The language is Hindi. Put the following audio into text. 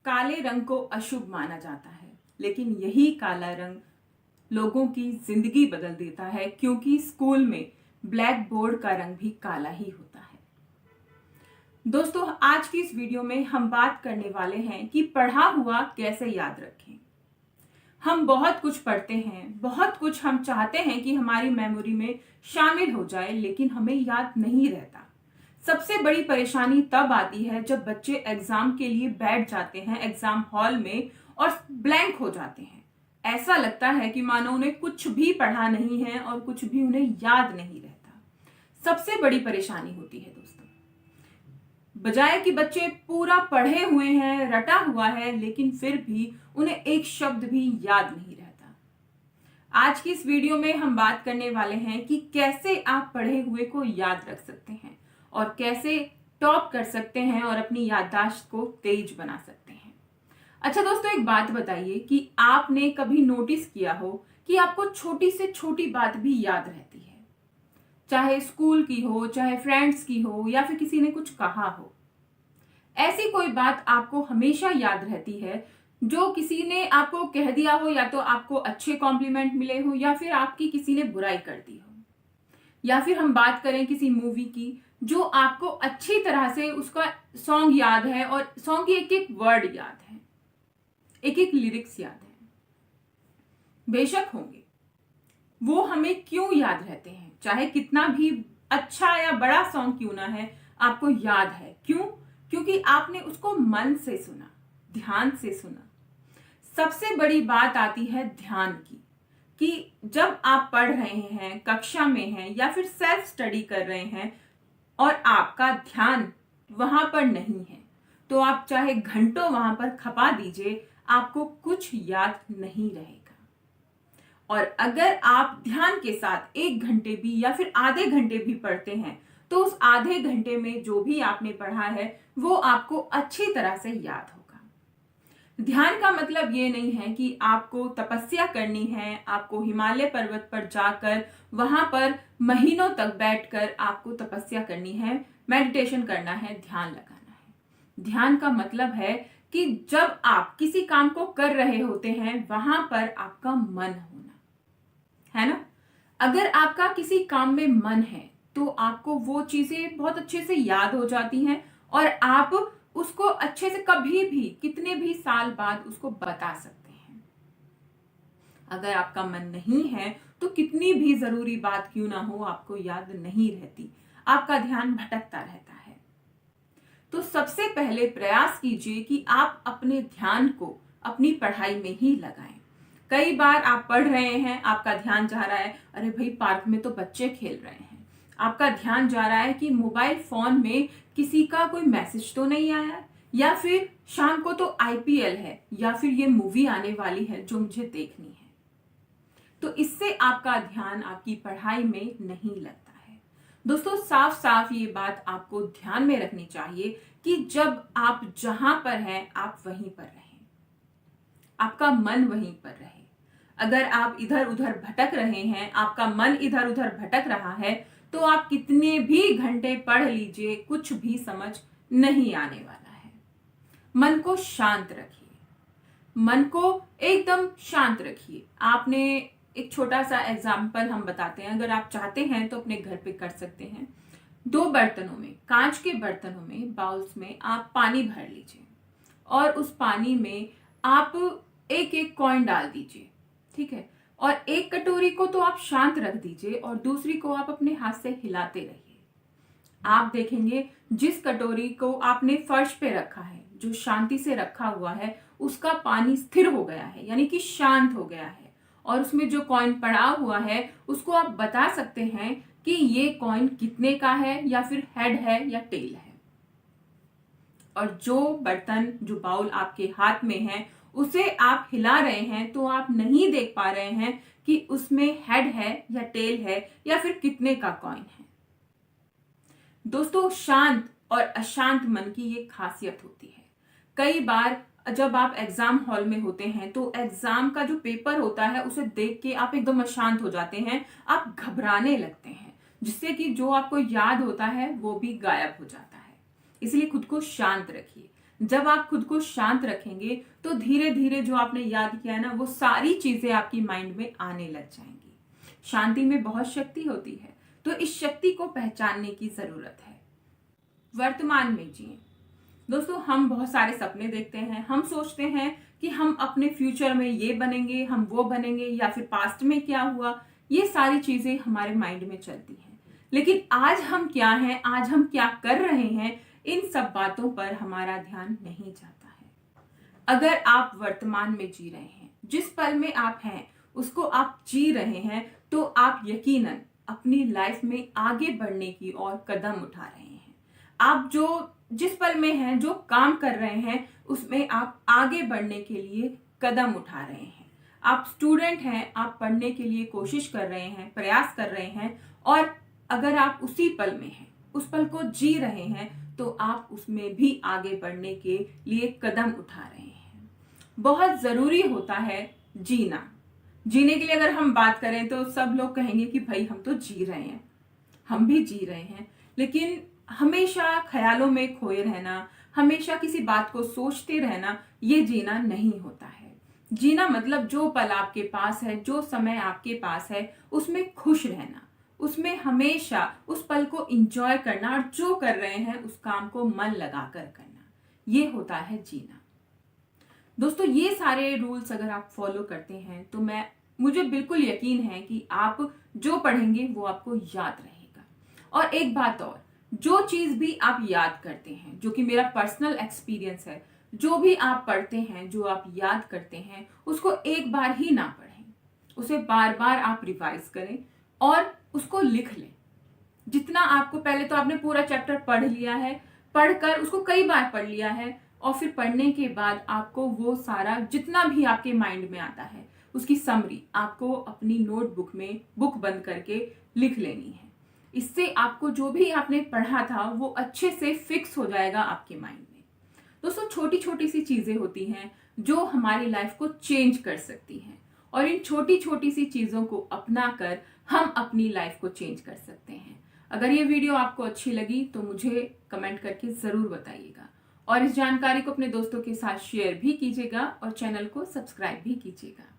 काले रंग को अशुभ माना जाता है, लेकिन यही काला रंग लोगों की जिंदगी बदल देता है, क्योंकि स्कूल में ब्लैक बोर्ड का रंग भी काला ही होता है। दोस्तों, आज की इस वीडियो में हम बात करने वाले हैं कि पढ़ा हुआ कैसे याद रखें। हम बहुत कुछ पढ़ते हैं, बहुत कुछ हम चाहते हैं कि हमारी मेमोरी में शामिल हो जाए, लेकिन हमें याद नहीं रहता। सबसे बड़ी परेशानी तब आती है जब बच्चे एग्जाम के लिए बैठ जाते हैं एग्जाम हॉल में और ब्लैंक हो जाते हैं। ऐसा लगता है कि मानो उन्हें कुछ भी पढ़ा नहीं है और कुछ भी उन्हें याद नहीं रहता। सबसे बड़ी परेशानी होती है दोस्तों, बजाय कि बच्चे पूरा पढ़े हुए हैं, रटा हुआ है, लेकिन फिर भी उन्हें एक शब्द भी याद नहीं रहता। आज की इस वीडियो में हम बात करने वाले हैं कि कैसे आप पढ़े हुए को याद रख सकते हैं और कैसे टॉप कर सकते हैं और अपनी याददाश्त को तेज बना सकते हैं। अच्छा दोस्तों, एक बात बताइए कि आपने कभी नोटिस किया हो कि आपको छोटी से छोटी बात भी याद रहती है, चाहे स्कूल की हो, चाहे फ्रेंड्स की हो, या फिर किसी ने कुछ कहा हो। ऐसी कोई बात आपको हमेशा याद रहती है जो किसी ने आपको कह दिया हो, या तो आपको अच्छे कॉम्प्लीमेंट मिले हो, या फिर आपकी किसी ने बुराई कर दी हो। या फिर हम बात करें किसी मूवी की जो आपको अच्छी तरह से उसका सॉन्ग याद है और सॉन्ग की एक एक वर्ड याद है, एक एक लिरिक्स याद है। बेशक होंगे, वो हमें क्यों याद रहते हैं, चाहे कितना भी अच्छा या बड़ा सॉन्ग क्यों ना है, आपको याद है। क्यों? क्योंकि आपने उसको मन से सुना, ध्यान से सुना। सबसे बड़ी बात आती है ध्यान की, कि जब आप पढ़ रहे हैं, कक्षा में हैं, या फिर सेल्फ स्टडी कर रहे हैं और आपका ध्यान वहां पर नहीं है, तो आप चाहे घंटों वहां पर खपा दीजिए, आपको कुछ याद नहीं रहेगा। और अगर आप ध्यान के साथ 1 घंटे भी या फिर आधे घंटे भी पढ़ते हैं, तो उस आधे घंटे में जो भी आपने पढ़ा है वो आपको अच्छी तरह से याद होगा। ध्यान का मतलब ये नहीं है कि आपको तपस्या करनी है, आपको हिमालय पर्वत पर जाकर वहां पर महीनों तक बैठकर आपको तपस्या करनी है, मेडिटेशन करना है, ध्यान लगाना है। ध्यान का मतलब है कि जब आप किसी काम को कर रहे होते हैं, वहां पर आपका मन होना है ना। अगर आपका किसी काम में मन है तो आपको वो चीजें बहुत अच्छे से याद हो जाती हैं और आप उसको अच्छे से कभी भी, कितने भी साल बाद उसको बता सकते हैं। अगर आपका मन नहीं है तो कितनी भी जरूरी बात क्यों ना हो, आपको याद नहीं रहती, आपका ध्यान भटकता रहता है। तो सबसे पहले प्रयास कीजिए कि आप अपने ध्यान को अपनी पढ़ाई में ही लगाएं। कई बार आप पढ़ रहे हैं, आपका ध्यान जा रहा है, अरे भाई पार्क में तो बच्चे खेल रहे हैं। आपका ध्यान जा रहा है कि मोबाइल फोन में किसी का कोई मैसेज तो नहीं आया, या फिर शाम को तो आईपीएल है, या फिर ये मूवी आने वाली है जो मुझे देखनी है। तो इससे आपका ध्यान आपकी पढ़ाई में नहीं लगता है। दोस्तों, साफ साफ ये बात आपको ध्यान में रखनी चाहिए कि जब आप जहां पर हैं, आप वहीं पर रहें, आपका मन वहीं पर रहे। अगर आप इधर उधर भटक रहे हैं, आपका मन इधर उधर भटक रहा है, तो आप कितने भी घंटे पढ़ लीजिए, कुछ भी समझ नहीं आने वाला है। मन को शांत रखिए, मन को एकदम शांत रखिए। आपने एक छोटा सा एग्जाम्पल हम बताते हैं, अगर आप चाहते हैं तो अपने घर पे कर सकते हैं। 2 बर्तनों में, कांच के बर्तनों में, बाउल्स में आप पानी भर लीजिए और उस पानी में आप एक एक कॉइन डाल दीजिए, ठीक है। और एक कटोरी को तो आप शांत रख दीजिए और दूसरी को आप अपने हाथ से हिलाते रहिए। आप देखेंगे जिस कटोरी को आपने फर्श पे रखा है, जो शांति से रखा हुआ है, उसका पानी स्थिर हो गया है, यानी कि शांत हो गया है। और उसमें जो कॉइन पड़ा हुआ है उसको आप बता सकते हैं कि ये कॉइन कितने का है, या फिर हेड है या टेल है। और जो बर्तन, जो बाउल आपके हाथ में है, उसे आप हिला रहे हैं तो आप नहीं देख पा रहे हैं कि उसमें हेड है या टेल है या फिर कितने का कॉइन है। दोस्तों, शांत और अशांत मन की ये खासियत होती है। कई बार जब आप एग्जाम हॉल में होते हैं तो एग्जाम का जो पेपर होता है उसे देख के आप एकदम अशांत हो जाते हैं, आप घबराने लगते हैं, जिससे कि जो आपको याद होता है वो भी गायब हो जाता है। इसलिए खुद को शांत रखिए। जब आप खुद को शांत रखेंगे तो धीरे धीरे जो आपने याद किया है ना, वो सारी चीजें आपकी माइंड में आने लग जाएंगी। शांति में बहुत शक्ति होती है, तो इस शक्ति को पहचानने की जरूरत है। वर्तमान में जिए। दोस्तों, हम बहुत सारे सपने देखते हैं, हम सोचते हैं कि हम अपने फ्यूचर में ये बनेंगे, हम वो बनेंगे, या फिर पास्ट में क्या हुआ, ये सारी चीजें हमारे माइंड में चलती हैं। लेकिन आज हम क्या हैं, आज हम क्या कर रहे हैं, इन सब बातों पर हमारा ध्यान नहीं जाता है। अगर आप वर्तमान में जी रहे हैं, जिस पल में आप हैं उसको आप जी रहे हैं, तो आप यकीनन अपनी लाइफ में आगे बढ़ने की ओर कदम उठा रहे हैं। आप जिस पल में हैं, जो काम कर रहे हैं, उसमें आप आगे बढ़ने के लिए कदम उठा रहे हैं। आप स्टूडेंट हैं, आप पढ़ने के लिए कोशिश कर रहे हैं, प्रयास कर रहे हैं, और अगर आप उसी पल में हैं, उस पल को जी रहे हैं, तो आप उसमें भी आगे बढ़ने के लिए कदम उठा रहे हैं। बहुत जरूरी होता है जीना। जीने के लिए अगर हम बात करें तो सब लोग कहेंगे कि भाई हम तो जी रहे हैं, हम भी जी रहे हैं, लेकिन हमेशा ख्यालों में खोए रहना, हमेशा किसी बात को सोचते रहना, ये जीना नहीं होता है। जीना मतलब जो पल आपके पास है, जो समय आपके पास है, उसमें खुश रहना, उसमें हमेशा उस पल को एंजॉय करना, और जो कर रहे हैं उस काम को मन लगाकर करना, ये होता है जीना। दोस्तों, ये सारे रूल्स अगर आप फॉलो करते हैं तो मुझे बिल्कुल यकीन है कि आप जो पढ़ेंगे वो आपको याद रहेगा। और एक बात और, जो चीज भी आप याद करते हैं, जो कि मेरा पर्सनल एक्सपीरियंस है, जो भी आप पढ़ते हैं, जो आप याद करते हैं, उसको एक बार ही ना पढ़ें, उसे बार बार आप रिवाइज करें और उसको लिख लें। जितना आपको, पहले तो आपने पूरा चैप्टर पढ़ लिया है, पढ़कर उसको कई बार पढ़ लिया है, और फिर पढ़ने के बाद आपको वो सारा जितना भी आपके माइंड में आता है, उसकी समरी आपको अपनी नोटबुक में बुक बंद करके लिख लेनी है। इससे आपको जो भी आपने पढ़ा था वो अच्छे से फिक्स हो जाएगा आपके माइंड में। दोस्तों, छोटी छोटी सी चीजें होती हैं जो हमारी लाइफ को चेंज कर सकती हैं, और इन छोटी छोटी सी चीजों को अपनाकर हम अपनी लाइफ को चेंज कर सकते हैं। अगर ये वीडियो आपको अच्छी लगी तो मुझे कमेंट करके जरूर बताइएगा, और इस जानकारी को अपने दोस्तों के साथ शेयर भी कीजिएगा, और चैनल को सब्सक्राइब भी कीजिएगा।